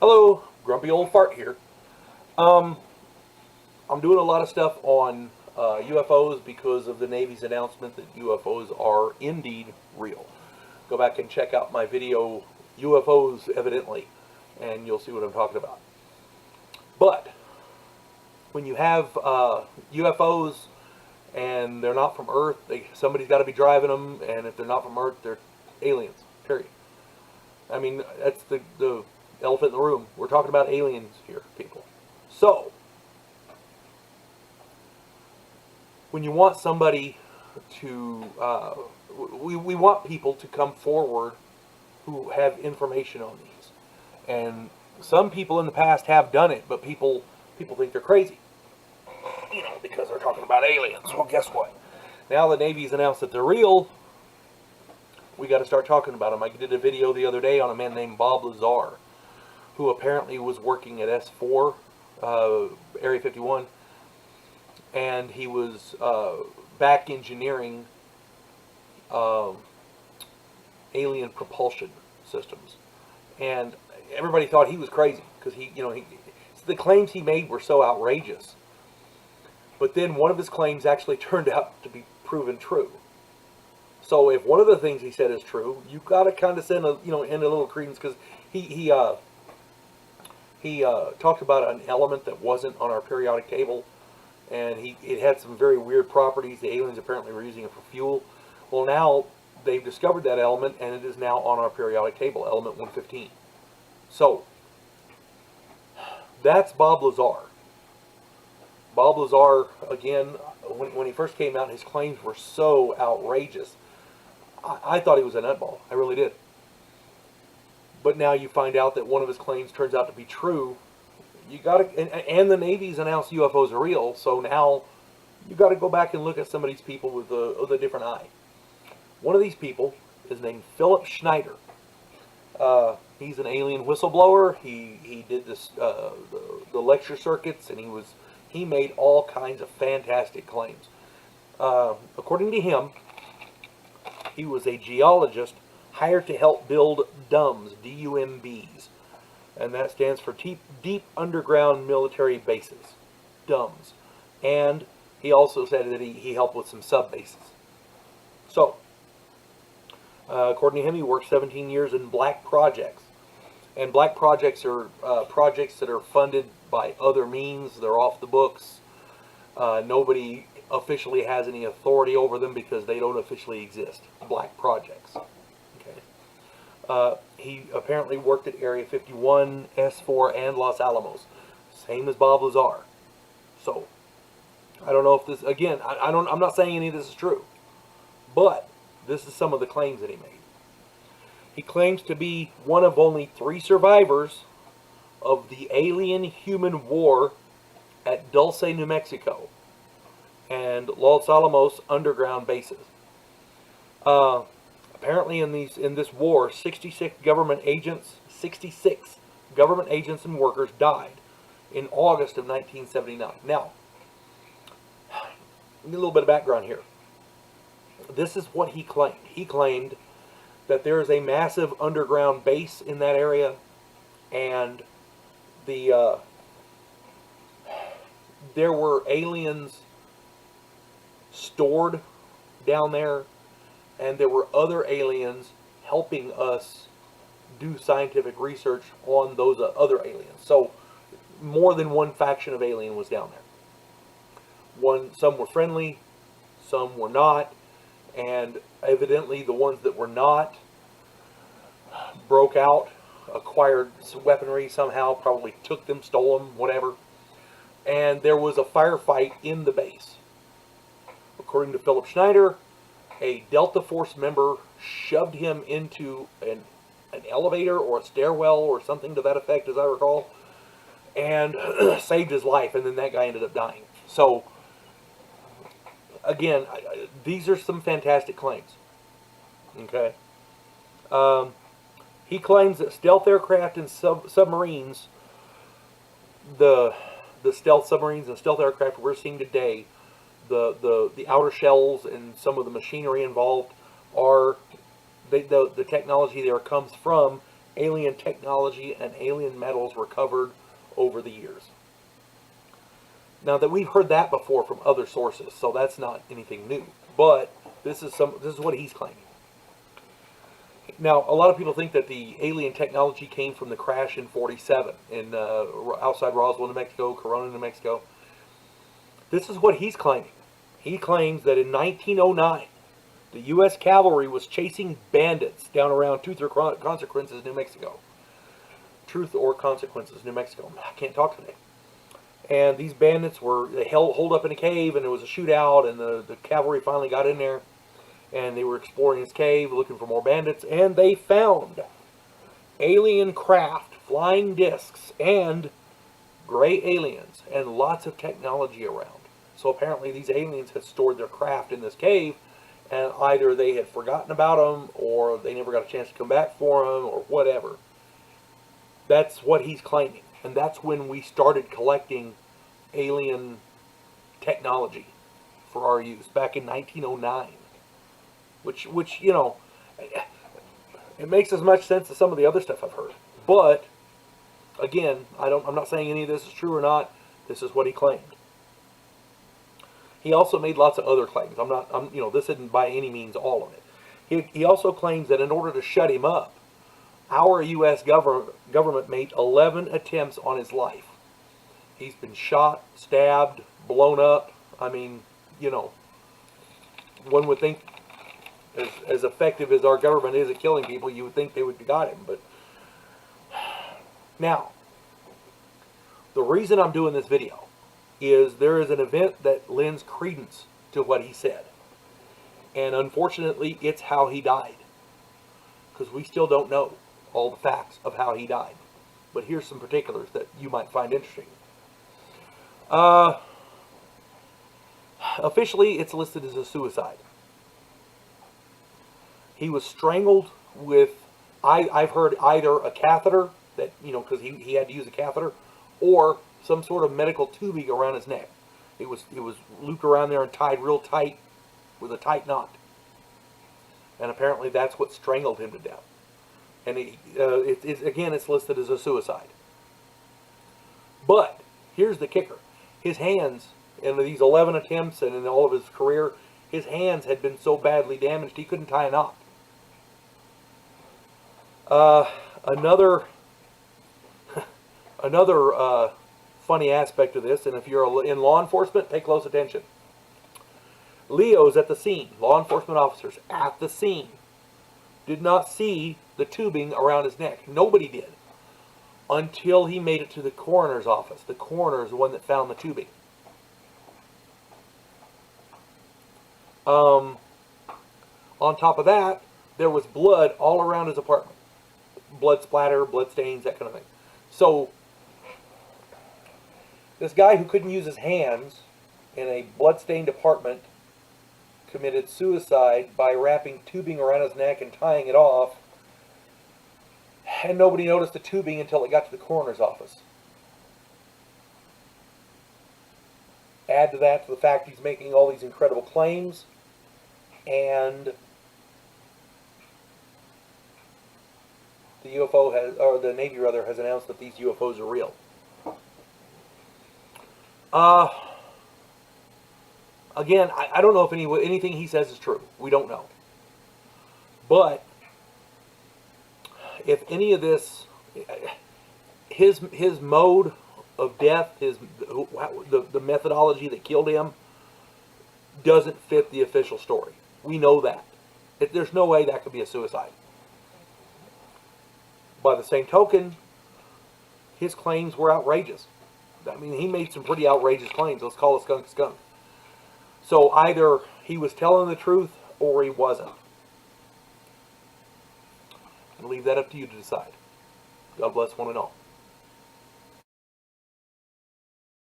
Hello, grumpy old fart here. Um, I'm doing a lot of stuff on UFOs because of the Navy's announcement that UFOs are indeed real. Go back and check out my video, UFOs Evidently, and you'll see what I'm talking about. But when you have UFOs and they're not from Earth, somebody's got to be driving them, and if they're not from Earth, they're aliens, period. I mean, that's the elephant in the room. We're talking about aliens here, people. So, when you want somebody to, we want people to come forward who have information on these. And some people in the past have done it, but people think they're crazy. Because they're talking about aliens. Well, guess what? Now the Navy's announced that they're real. We got to start talking about them. I did a video the other day on a man named Bob Lazar, who apparently was working at S4, Area 51, and he was back engineering alien propulsion systems. And everybody thought he was crazy because the claims he made were so outrageous. But then one of his claims actually turned out to be proven true. So if one of the things he said is true, you've got to kind of send in a little credence, because he talked about an element that wasn't on our periodic table, and it had some very weird properties. The aliens apparently were using it for fuel. Well, now they've discovered that element, and it is now on our periodic table, element 115. So that's Bob Lazar. Bob Lazar, again, when he first came out, his claims were so outrageous. I thought he was a nutball. I really did. But now you find out that one of his claims turns out to be true. You got to, and the Navy's announced UFOs are real. So now you got to go back and look at some of these people with a different eye. One of these people is named Philip Schneider. He's an alien whistleblower. He did this the lecture circuits, and he made all kinds of fantastic claims. According to him, he was a geologist hired to help build DUMBs, D-U-M-Bs, and that stands for Deep Underground Military Bases, DUMBs. And he also said that he helped with some sub-bases. So, according to him, he worked 17 years in black projects. And black projects are projects that are funded by other means. They're off the books. Nobody officially has any authority over them because they don't officially exist. Black projects. Okay. He apparently worked at Area 51, S4, and Los Alamos. Same as Bob Lazar. So, I don't know if this, again, I'm not saying any of this is true. But, this is some of the claims that he made. He claims to be one of only 3 survivors of the alien-human war at Dulce, New Mexico, and Los Alamos underground bases. Apparently, in this war, 66 government agents and workers died in August of 1979. Now, a little bit of background here. This is what he claimed. He claimed that there is a massive underground base in that area, and there were aliens stored down there, and there were other aliens helping us do scientific research on those other aliens. So more than one faction of alien was down there. Some were friendly, some were not, and evidently the ones that were not broke out, acquired some weaponry somehow, probably took them, stole them, whatever. And there was a firefight in the base. According to Philip Schneider, a Delta Force member shoved him into an elevator or a stairwell or something to that effect, as I recall, and saved his life, and then that guy ended up dying. So, again, these are some fantastic claims. Okay? He claims that stealth aircraft and submarines, the stealth submarines and stealth aircraft we're seeing today, the outer shells and some of the machinery involved are the technology there comes from alien technology and alien metals recovered over the years. Now that we've heard that before from other sources, so that's not anything new. But this is what he's claiming. Now, a lot of people think that the alien technology came from the crash in '47 in outside Roswell, New Mexico, Corona, New Mexico. This is what he's claiming. He claims that in 1909, the U.S. cavalry was chasing bandits down around Truth or Consequences, New Mexico. Truth or Consequences, New Mexico. I can't talk today. And these bandits they holed up in a cave, and there was a shootout, and the cavalry finally got in there, and they were exploring this cave, looking for more bandits, and they found alien craft, flying discs, and gray aliens, and lots of technology around. So apparently these aliens had stored their craft in this cave, and either they had forgotten about them, or they never got a chance to come back for them, or whatever. That's what he's claiming. And that's when we started collecting alien technology for our use, back in 1909. Which you know, it makes as much sense as some of the other stuff I've heard. But, again, I'm not saying any of this is true or not. This is what he claimed. He also made lots of other claims. This isn't by any means all of it. He also claims that in order to shut him up, our U.S. government made 11 attempts on his life. He's been shot, stabbed, blown up. I mean, you know, one would think, as effective as our government is at killing people, you would think they would have got him. But now, the reason I'm doing this video is there is an event that lends credence to what he said. And unfortunately, it's how he died. Because we still don't know all the facts of how he died. But here's some particulars that you might find interesting. Officially, it's listed as a suicide. He was strangled with, I've heard, either a catheter, that, you know, because he had to use a catheter, or some sort of medical tubing around his neck. It was looped around there and tied real tight with a tight knot. And apparently that's what strangled him to death. And it's listed as a suicide. But here's the kicker. His hands, in these 11 attempts and in all of his career, his hands had been so badly damaged he couldn't tie a knot. Another funny aspect of this, and if you're in law enforcement, pay close attention. Leos at the scene, law enforcement officers at the scene, did not see the tubing around his neck. Nobody did. Until he made it to the coroner's office. The coroner is the one that found the tubing. On top of that, there was blood all around his apartment. Blood splatter, blood stains, that kind of thing. So, this guy who couldn't use his hands in a blood-stained apartment committed suicide by wrapping tubing around his neck and tying it off, and nobody noticed the tubing until it got to the coroner's office. Add to that the fact he's making all these incredible claims, and the the Navy rather, has announced that these UFOs are real. Again, I don't know if anything he says is true. We don't know. But if any of this, his mode of death, the methodology that killed him, doesn't fit the official story. We know that. There's no way that could be a suicide. By the same token, his claims were outrageous. I mean, he made some pretty outrageous claims. Let's call a skunk a skunk. So either he was telling the truth or he wasn't. I'll leave that up to you to decide. God bless one and all.